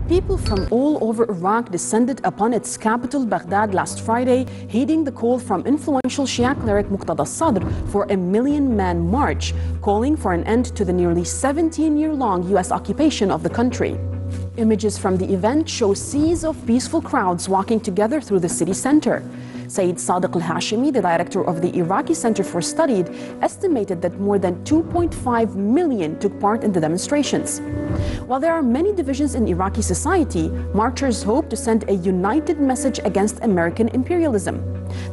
People from all over Iraq descended upon its capital, Baghdad, last Friday, heeding the call from influential Shia cleric Muqtada al-Sadr for a million-man march, calling for an end to the nearly 17-year-long U.S. occupation of the country. Images from the event show seas of peaceful crowds walking together through the city center. Saeed Sadiq al-Hashimi, the director of the Iraqi Center for Studied, estimated that more than 2.5 million took part in the demonstrations. While there are many divisions in Iraqi society, marchers hope to send a united message against American imperialism.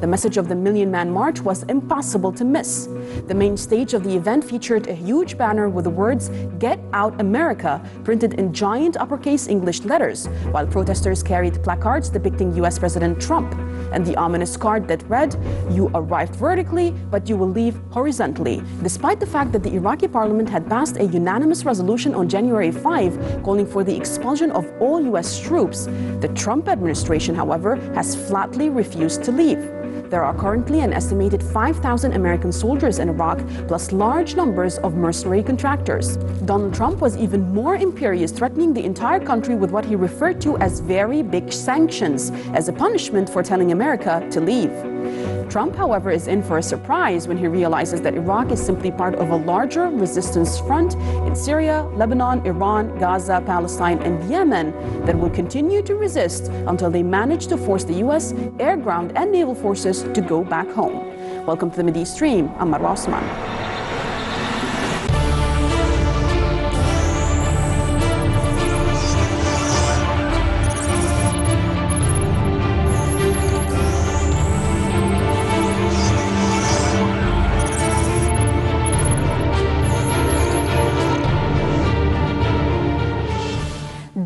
The message of the Million-Man March was impossible to miss. The main stage of the event featured a huge banner with the words, "Get Out America," printed in giant uppercase English letters, while protesters carried placards depicting US President Trump, and the ominous card that read, "You arrived vertically, but you will leave horizontally," despite the fact that the Iraqi parliament had passed a unanimous resolution on January 5 calling for the expulsion of all US troops. The Trump administration, however, has flatly refused to leave. There are currently an estimated 5,000 American soldiers in Iraq, plus large numbers of mercenary contractors. Donald Trump was even more imperious, threatening the entire country with what he referred to as very big sanctions, as a punishment for telling America to leave. Trump, however, is in for a surprise when he realizes that Iraq is simply part of a larger resistance front in Syria, Lebanon, Iran, Gaza, Palestine, and Yemen that will continue to resist until they manage to force the U.S. air, ground, and naval forces to go back home. Welcome to the Mideastream. I'm Marwa Osman.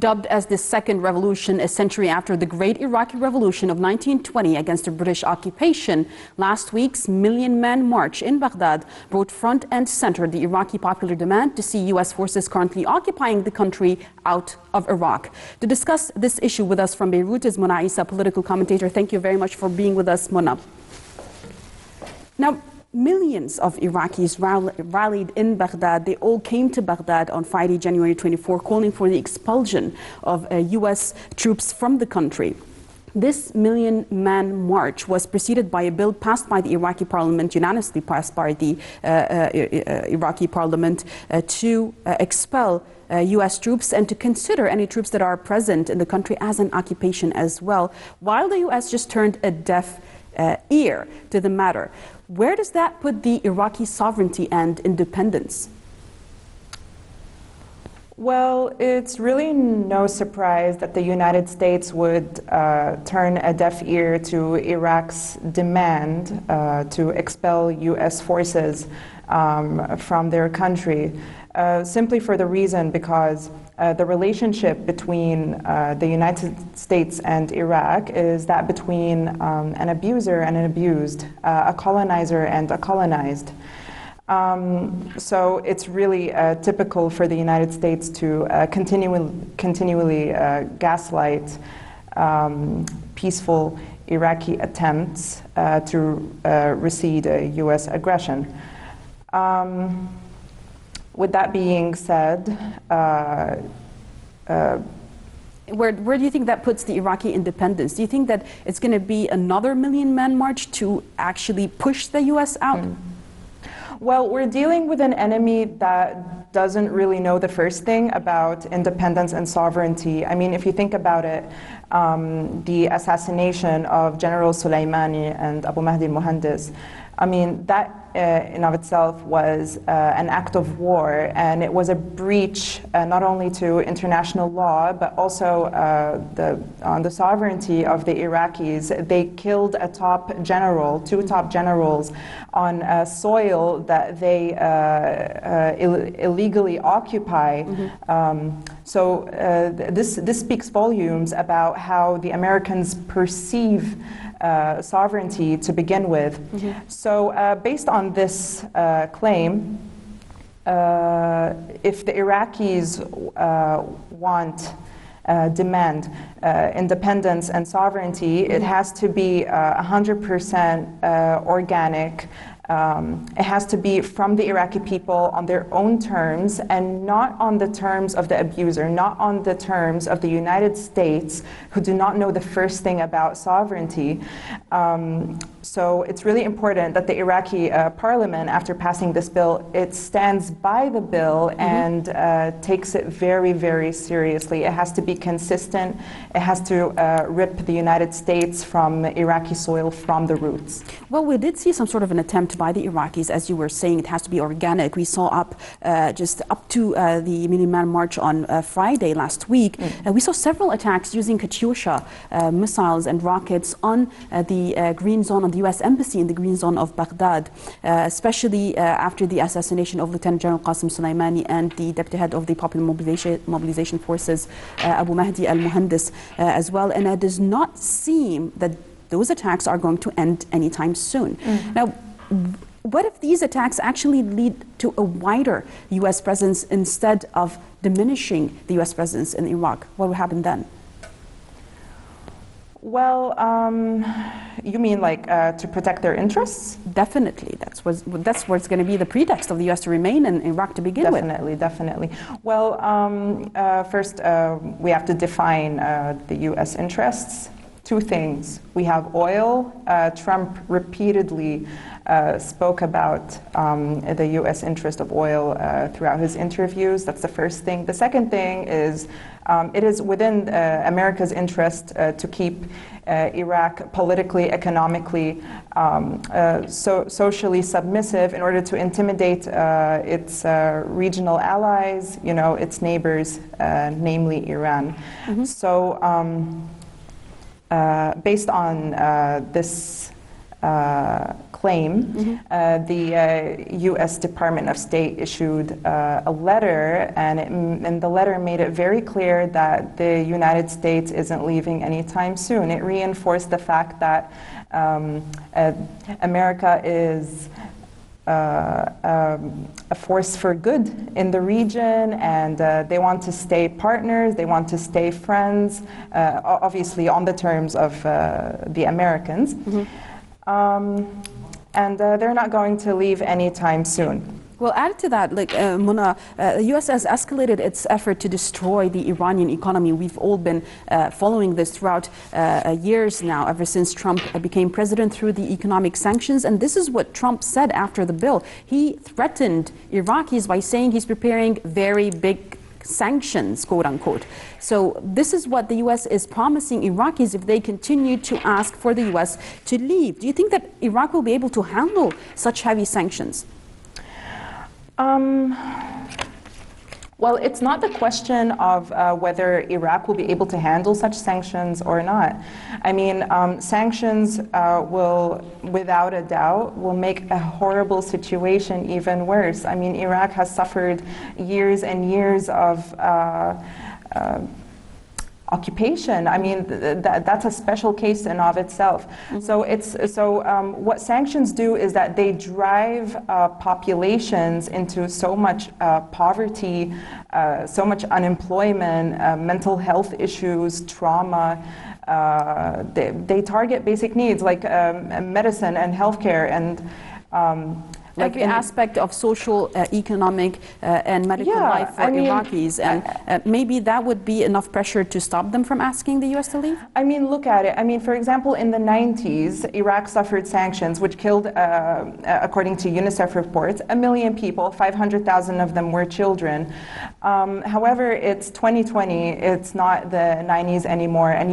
Dubbed as the Second Revolution, a century after the Great Iraqi Revolution of 1920 against the British occupation, last week's Million-Man March in Baghdad brought front and center the Iraqi popular demand to see U.S. forces currently occupying the country out of Iraq. To discuss this issue with us from Beirut is Mona Isa, political commentator. Thank you very much for being with us, Mona. Now, millions of Iraqis rallied in Baghdad. They all came to Baghdad on Friday, January 24, calling for the expulsion of U.S. troops from the country. This Million-Man March was preceded by a bill passed by the Iraqi parliament, unanimously passed by the Iraqi parliament, to expel U.S. troops and to consider any troops that are present in the country as an occupation as well, while the U.S. just turned a deaf ear to the matter. Where does that put the Iraqi sovereignty and independence? Well, it's really no surprise that the United States would turn a deaf ear to Iraq's demand to expel U.S. forces from their country, simply for the reason because the relationship between the United States and Iraq is that between an abuser and an abused, a colonizer and a colonized. So it's really typical for the United States to continually gaslight peaceful Iraqi attempts to recede U.S. aggression. With that being said, where do you think that puts the Iraqi independence? Do you think that it's going to be another Million-Man March to actually push the U.S. out? Well, we're dealing with an enemy that doesn't really know the first thing about independence and sovereignty. I mean, if you think about it, the assassination of General Soleimani and Abu Mahdi al-Muhandis, I mean, that in of itself was an act of war, and it was a breach not only to international law, but also on the sovereignty of the Iraqis. They killed a top general, two top generals, on soil that they illegally occupy. So this speaks volumes about how the Americans perceive sovereignty to begin with. So based on this claim, if the Iraqis demand independence and sovereignty, it has to be 100% organic It has to be from the Iraqi people on their own terms and not on the terms of the abuser, not on the terms of the United States, who do not know the first thing about sovereignty. So it's really important that the Iraqi parliament, after passing this bill, it stands by the bill and takes it very, very seriously. It has to be consistent. It has to rip the United States from Iraqi soil from the roots. Well, we did see some sort of an attempt by the Iraqis, as you were saying. It has to be organic. We saw just up to the Million Man March on Friday last week. We saw several attacks using Katyusha missiles and rockets on the green zone, on the U.S. Embassy in the green zone of Baghdad, especially after the assassination of Lieutenant General Qasem Soleimani and the deputy head of the Popular Mobilization Forces, Abu Mahdi al-Muhandis, as well. And it does not seem that those attacks are going to end anytime soon. Now, what if these attacks actually lead to a wider U.S. presence instead of diminishing the U.S. presence in Iraq? What will happen then? Well, you mean like to protect their interests? Definitely. That's what's going to be the pretext of the U.S. to remain in Iraq to begin with. Definitely. Well, first we have to define the U.S. interests. Two things. We have oil. Trump repeatedly spoke about the U.S. interest of oil throughout his interviews. That's the first thing. The second thing is it is within America's interest to keep Iraq politically, economically, socially submissive in order to intimidate its regional allies, its neighbors, namely Iran. So based on this claim, the U.S. Department of State issued a letter, and the letter made it very clear that the United States isn't leaving anytime soon. It reinforced the fact that America is a force for good in the region, and they want to stay partners, they want to stay friends, obviously on the terms of the Americans. And they're not going to leave anytime soon. Well, added to that, Mona, the U.S. has escalated its effort to destroy the Iranian economy. We've all been following this throughout years now, ever since Trump became president, through the economic sanctions. And this is what Trump said after the bill. He threatened Iraqis by saying he's preparing very big sanctions, quote unquote. So this is what the U.S. is promising Iraqis if they continue to ask for the U.S. to leave. Do you think that Iraq will be able to handle such heavy sanctions? Well, it's not the question of whether Iraq will be able to handle such sanctions or not. I mean, sanctions will, without a doubt, will make a horrible situation even worse. I mean, Iraq has suffered years and years of occupation. I mean, that's a special case in of itself. What sanctions do is that they drive populations into so much poverty, so much unemployment, mental health issues, trauma. They target basic needs like medicine and healthcare and every aspect of social, economic, and medical life for Iraqis. And maybe that would be enough pressure to stop them from asking the U.S. to leave? I mean, look at it. I mean, for example, in the 90s, Iraq suffered sanctions which killed, according to UNICEF reports, 1 million people. 500,000 of them were children. However, it's 2020. It's not the 90s anymore. And,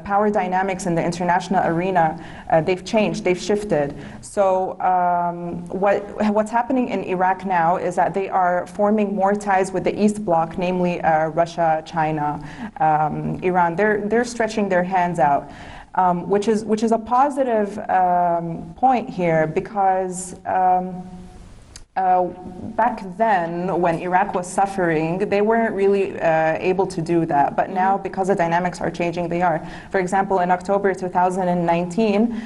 power dynamics in the international arena, they've changed. They've shifted. So what's happening in Iraq now is that they are forming more ties with the East Bloc, namely Russia, China, Iran. They're stretching their hands out, which is a positive point here, because back then, when Iraq was suffering, they weren't really able to do that. But now, because the dynamics are changing, they are. For example, in October 2019,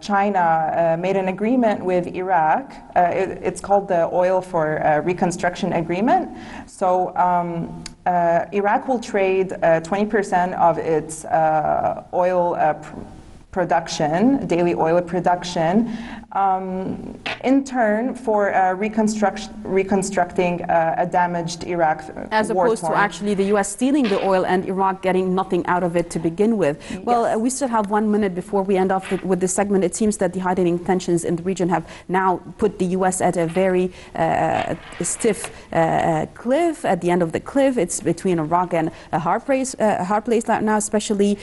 China made an agreement with Iraq. It's called the Oil for Reconstruction Agreement. So Iraq will trade 20% of its oil production, daily oil production, in turn for reconstructing a damaged Iraq. As opposed to actually the U.S. stealing the oil and Iraq getting nothing out of it to begin with. Well, we still have 1 minute before we end off with this segment. It seems that the heightening tensions in the region have now put the U.S. at a very stiff cliff. At the end of the cliff, it's between a rock and a hard place now, especially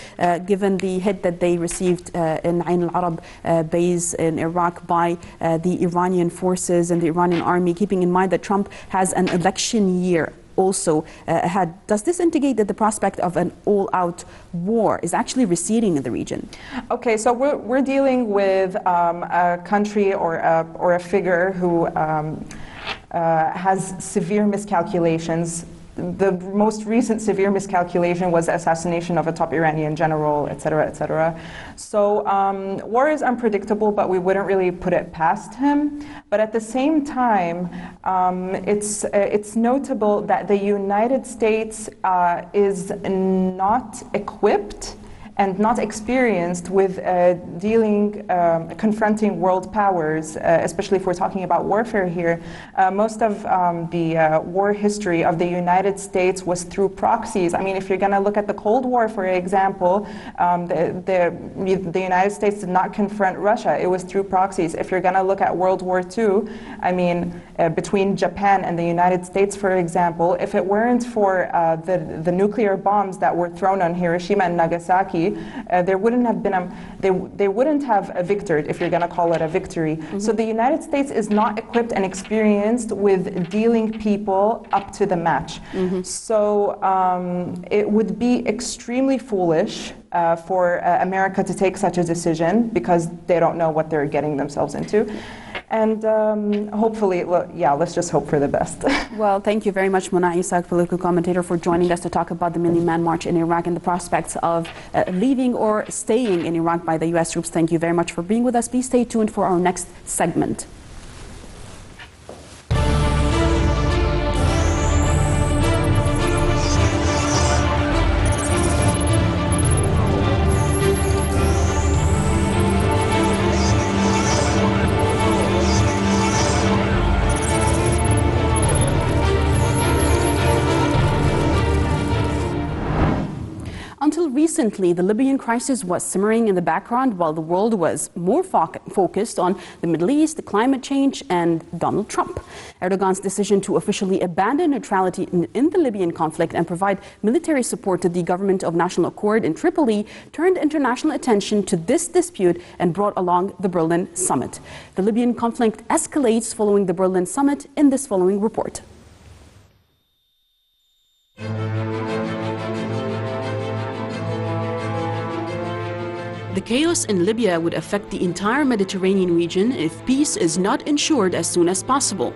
given the hit that they received in Ain al-Arab base in Iraq by the Iranian forces and the Iranian army, keeping in mind that Trump has an election year also ahead. Does this indicate that the prospect of an all-out war is actually receding in the region? Okay, so we're dealing with a country or a figure who has severe miscalculations. The most recent severe miscalculation was the assassination of a top Iranian general, etc., etc. So war is unpredictable, but we wouldn't really put it past him. But at the same time, it's notable that the United States is not equipped and not experienced with confronting world powers, especially if we're talking about warfare here. Most of the war history of the United States was through proxies. I mean, if you're going to look at the Cold War, for example, the United States did not confront Russia. It was through proxies. If you're going to look at World War II, I mean, between Japan and the United States, for example, if it weren't for the nuclear bombs that were thrown on Hiroshima and Nagasaki, there wouldn't have been they wouldn't have victored, if you're going to call it a victory. So the United States is not equipped and experienced with dealing people up to the match. So it would be extremely foolish for America to take such a decision because they don't know what they're getting themselves into. And hopefully, yeah, let's just hope for the best. Well, thank you very much, Mona Issa, political commentator, for joining us to talk about the Million Man March in Iraq and the prospects of leaving or staying in Iraq by the U.S. troops. Thank you very much for being with us. Please stay tuned for our next segment. Until recently, the Libyan crisis was simmering in the background while the world was more focused on the Middle East, climate change, and Donald Trump. Erdogan's decision to officially abandon neutrality in the Libyan conflict and provide military support to the government of national accord in Tripoli turned international attention to this dispute and brought along the Berlin summit. The Libyan conflict escalates following the Berlin summit in this following report. The chaos in Libya would affect the entire Mediterranean region if peace is not ensured as soon as possible.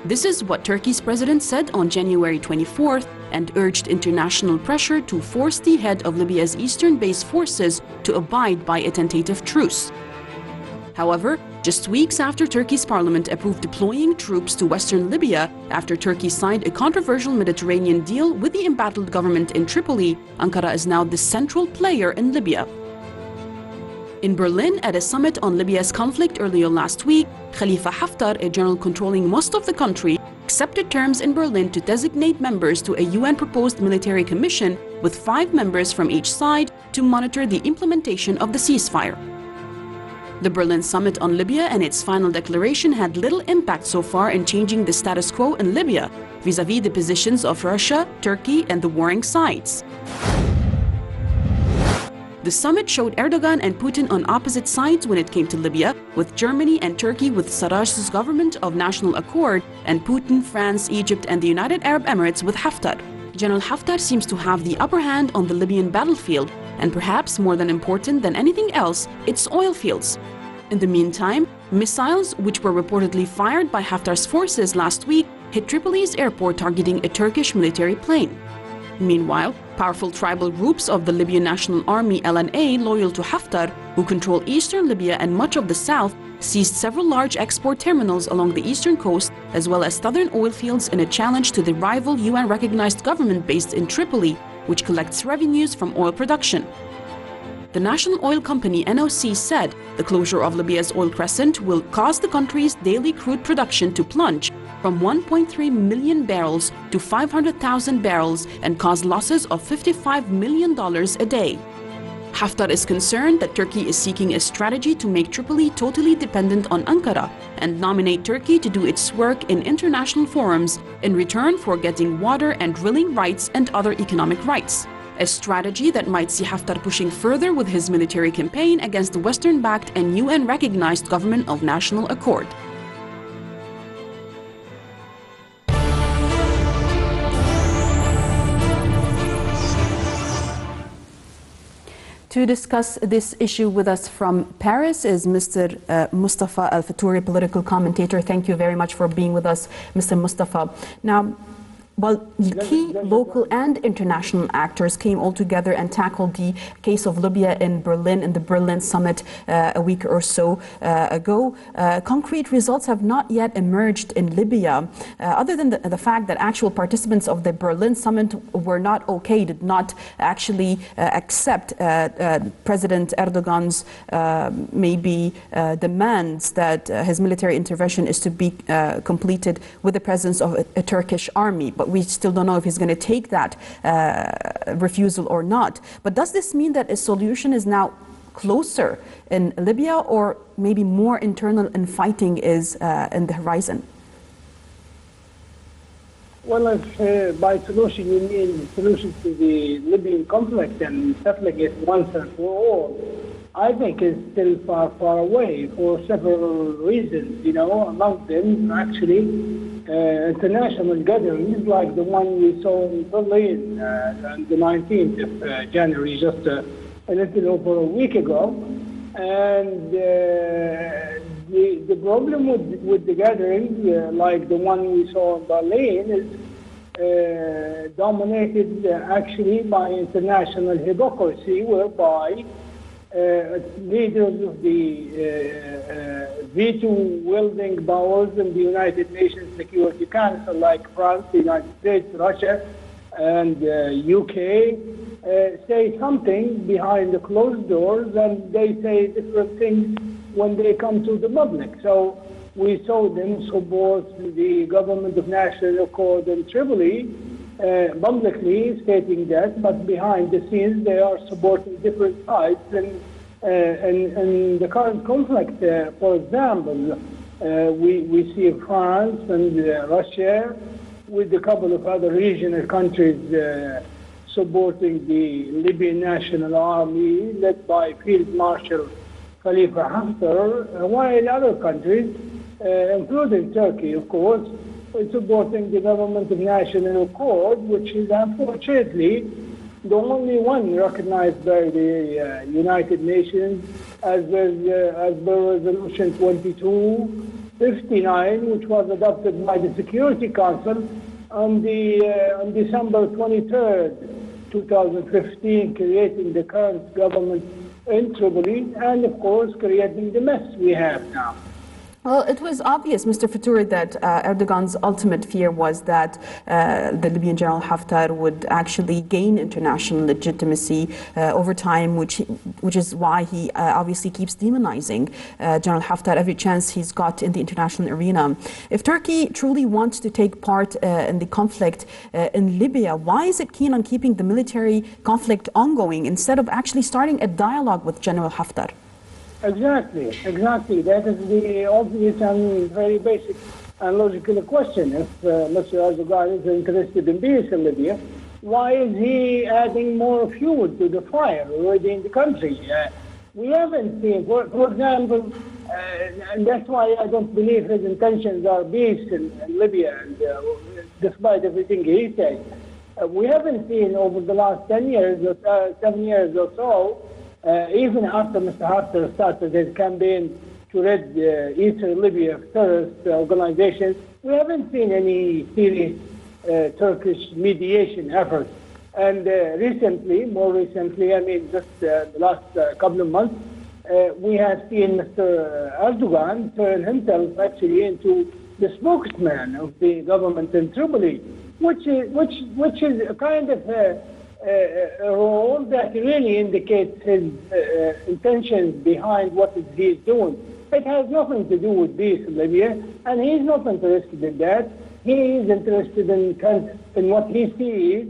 This is what Turkey's president said on January 24th and urged international pressure to force the head of Libya's eastern-based forces to abide by a tentative truce. However, just weeks after Turkey's parliament approved deploying troops to western Libya after Turkey signed a controversial Mediterranean deal with the embattled government in Tripoli, Ankara is now the central player in Libya. In Berlin, at a summit on Libya's conflict earlier last week, Khalifa Haftar, a general controlling most of the country, accepted terms in Berlin to designate members to a UN-proposed military commission with 5 members from each side to monitor the implementation of the ceasefire. The Berlin summit on Libya and its final declaration had little impact so far in changing the status quo in Libya, vis-à-vis the positions of Russia, Turkey, and the warring sides. The summit showed Erdogan and Putin on opposite sides when it came to Libya, with Germany and Turkey with Sarraj's government of national accord, and Putin, France, Egypt, and the United Arab Emirates with Haftar. General Haftar seems to have the upper hand on the Libyan battlefield, and perhaps more than important than anything else, its oil fields. In the meantime, missiles, which were reportedly fired by Haftar's forces last week, hit Tripoli's airport targeting a Turkish military plane. Meanwhile, powerful tribal groups of the Libyan National Army LNA loyal to Haftar, who control eastern Libya and much of the south, seized several large export terminals along the eastern coast, as well as southern oil fields in a challenge to the rival UN-recognized government based in Tripoli, which collects revenues from oil production. the national oil company NOC said the closure of Libya's oil crescent will cause the country's daily crude production to plunge from 1.3 million barrels to 500,000 barrels and cause losses of $55 million a day. Haftar is concerned that Turkey is seeking a strategy to make Tripoli totally dependent on Ankara and nominate Turkey to do its work in international forums in return for getting water and drilling rights and other economic rights. A strategy that might see Haftar pushing further with his military campaign against the Western-backed and UN-recognized government of national accord. To discuss this issue with us from Paris is Mr. Mustafa Al-Fatouri, political commentator. Thank you very much for being with us, Mr. Mustafa. Now, well, key local and international actors came all together and tackled the case of Libya in Berlin, in the Berlin summit a week or so ago. Concrete results have not yet emerged in Libya, other than the fact that actual participants of the Berlin summit were not okay, did not actually accept President Erdogan's maybe demands that his military intervention is to be completed with the presence of a Turkish army. But we still don't know if he's going to take that refusal or not. But does this mean that a solution is now closer in Libya, or maybe more internal infighting is in the horizon? Well, if by solution you mean solution to the Libyan conflict and settling it once and for all, I think it's still far, far away for several reasons. You know, among them actually international gatherings like the one we saw in Berlin on the 19th of January, just a little over a week ago. And the problem with the gatherings like the one we saw in Berlin is dominated actually by international hypocrisy, whereby leaders of the veto-wielding powers in the United Nations Security Council, like France, the United States, Russia, and UK, say something behind the closed doors, and they say different things when they come to the public. So we saw them support the government of national accord in Tripoli, publicly stating that, but behind the scenes they are supporting different sides. And the current conflict, for example, we see France and Russia with a couple of other regional countries supporting the Libyan National Army led by Field Marshal Khalifa Haftar, while other countries, including Turkey, of course, supporting the government of national accord, which is unfortunately the only one recognized by the United Nations as per Resolution 2259, which was adopted by the Security Council on December 23rd, 2015, creating the current government in Tripoli and, of course, creating the mess we have now. Well, it was obvious, Mr. Fatouri, that Erdogan's ultimate fear was that the Libyan General Haftar would actually gain international legitimacy over time, which is why he obviously keeps demonizing General Haftar every chance he's got in the international arena. If Turkey truly wants to take part in the conflict in Libya, why is it keen on keeping the military conflict ongoing instead of actually starting a dialogue with General Haftar? Exactly. That is the obvious and very basic and logical question. If Mr. Erdogan is interested in peace in Libya, why is he adding more fuel to the fire already in the country? We haven't seen, for example, and that's why I don't believe his intentions are peace in Libya, and, despite everything he says. We haven't seen over the last 10 years or 7 years or so, even after Mr. Haftar started his campaign to rid Eastern Libya of terrorist organizations, we haven't seen any serious Turkish mediation efforts. And more recently, I mean just the last couple of months, we have seen Mr. Erdogan turn himself actually into the spokesman of the government in Tripoli, which is a kind of role that really indicates his intentions behind what he's doing. It has nothing to do with peace in Libya, and he's not interested in that. He is interested in what he sees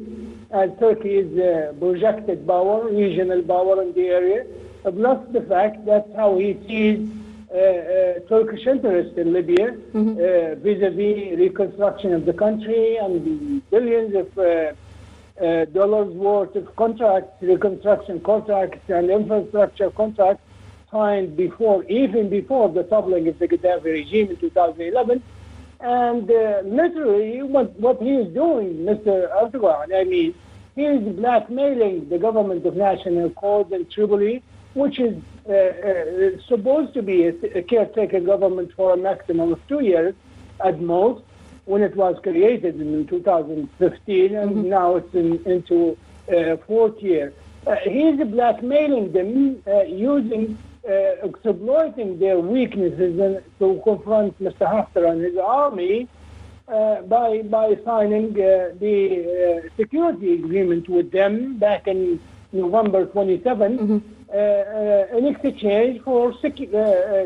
as Turkey's projected power, regional power in the area, plus the fact that's how he sees Turkish interest in Libya vis-a-vis reconstruction of the country and the billions of dollars worth of contracts, reconstruction contracts and infrastructure contracts signed even before the toppling of the Gaddafi regime in 2011. And literally what he is doing, Mr. Erdogan, I mean, he is blackmailing the government of national accord in Tripoli, which is supposed to be a caretaker government for a maximum of 2 years at most, when it was created in 2015, and now it's into fourth year. He's blackmailing them, exploiting their weaknesses to confront Mr. Haftar and his army by signing the security agreement with them back in November 27. In exchange for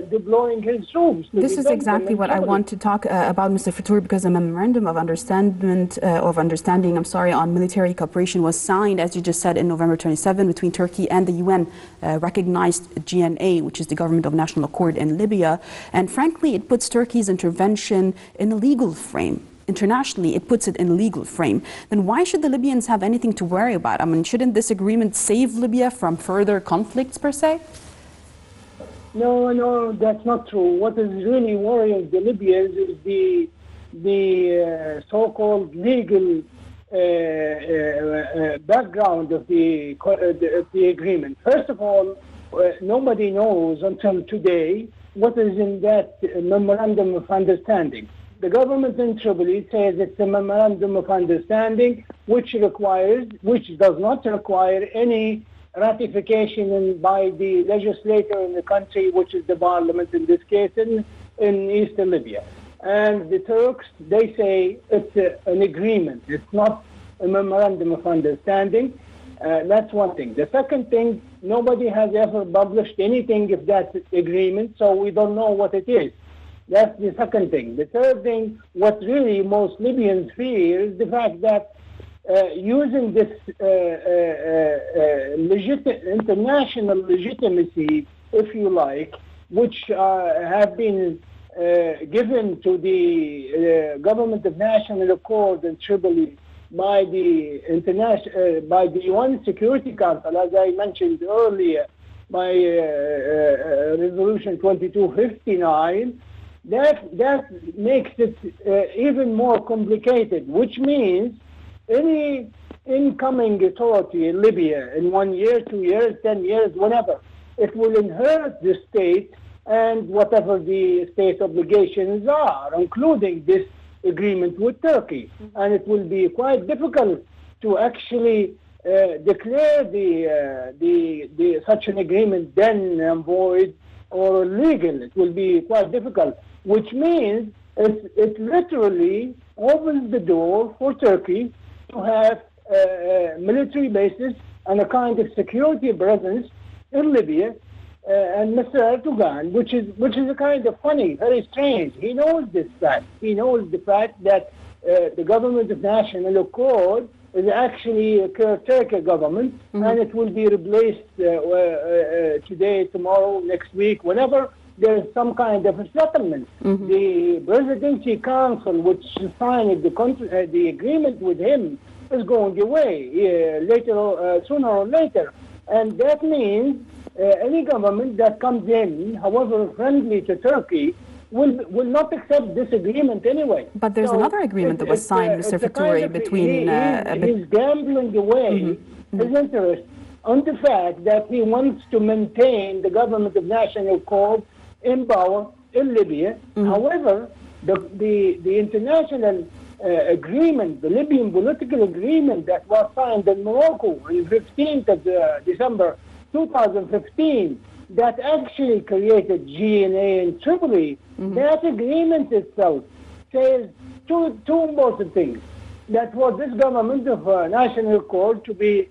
deploying his troops. This is exactly what I want to talk about, Mr. Fatour, because a memorandum of understanding on military cooperation was signed, as you just said, in November 27 between Turkey and the UN recognized GNA, which is the Government of National Accord in Libya. And frankly, it puts Turkey's intervention in a legal frame. Internationally, it puts it in a legal frame. Then why should the Libyans have anything to worry about? I mean, shouldn't this agreement save Libya from further conflicts, per se? No, that's not true. What is really worrying the Libyans is the so-called legal background of the agreement. First of all, nobody knows until today what is in that memorandum of understanding. The government in Tripoli says it's a memorandum of understanding which does not require any ratification by the legislator in the country, which is the parliament in this case in eastern Libya. And the Turks, they say it's an agreement. It's not a memorandum of understanding. That's one thing. The second thing, nobody has ever published anything of that agreement, so we don't know what it is. That's the second thing. The third thing, what really most Libyans fear is the fact that using this international legitimacy, if you like, which have been given to the Government of National Accord in Tripoli by the UN Security Council, as I mentioned earlier, by Resolution 2259, that makes it even more complicated, which means any incoming authority in Libya in 1 year, 2 years, 10 years, whatever, it will inherit the state and whatever the state obligations are, including this agreement with Turkey. And it will be quite difficult to actually declare such an agreement then void or illegal. It will be quite difficult, which means it literally opens the door for Turkey to have military bases and a kind of security presence in Libya. And Mr. Erdogan, which is a kind of funny, very strange. He knows this fact. He knows the fact that the Government of National Accord is actually a caretaker government, and it will be replaced today, tomorrow, next week, whenever there is some kind of a settlement. The Presidency Council, which signed the agreement with him, is going away sooner or later. And that means any government that comes in, however friendly to Turkey, will not accept this agreement anyway. But there's another agreement that was signed, Mr. Fatour, between... He's gambling away his interest on the fact that he wants to maintain the Government of National Accord in power in Libya. However, the international agreement, the Libyan political agreement that was signed in Morocco on the 15th of December 2015, that actually created GNA in Tripoli, that agreement itself says two important things. that for this government of national accord to be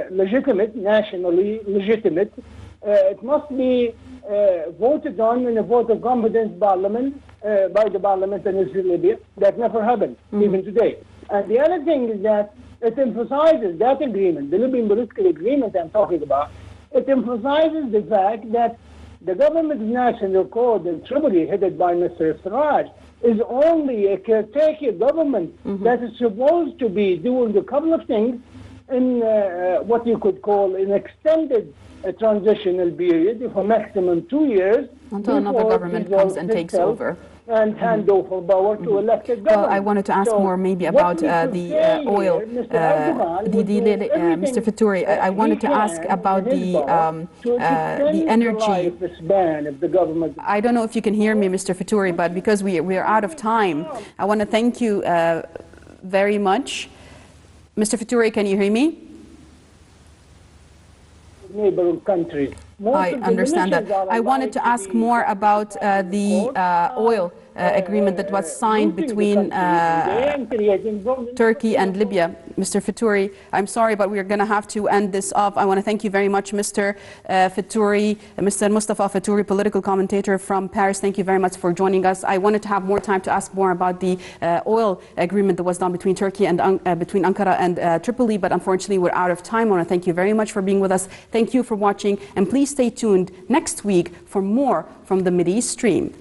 legitimate, nationally legitimate, it must be voted on in a vote of confidence parliament by the parliament in Libya. That never happened, even today. And the other thing is that it emphasizes that agreement, the Libyan political agreement I'm talking about, it emphasizes the fact that the government of national accord in Tripoli, headed by Mr. Sarraj, is only a caretaker government that is supposed to be doing a couple of things in what you could call an extended transitional period of a maximum 2 years until another government comes and takes over and hand over power to elected government. Well, I wanted to ask more maybe about the oil. Mr. Faturi, I wanted to ask about the energy. I don't know if you can hear me, Mr. Faturi, but because we are out of time, I want to thank you very much. Mr. Faturi, can you hear me? Neighboring countries. I understand that. I wanted to ask more about the oil agreement that was signed between Turkey and Libya. Mr. Faturi, I'm sorry, but we're going to have to end this off. I want to thank you very much, Mr. Faturi, Mr. Mustafa Faturi, political commentator from Paris. Thank you very much for joining us. I wanted to have more time to ask more about the oil agreement that was done between Turkey and between Ankara and Tripoli, but unfortunately we're out of time. I want to thank you very much for being with us. Thank you for watching, and please stay tuned next week for more from the Mideastream.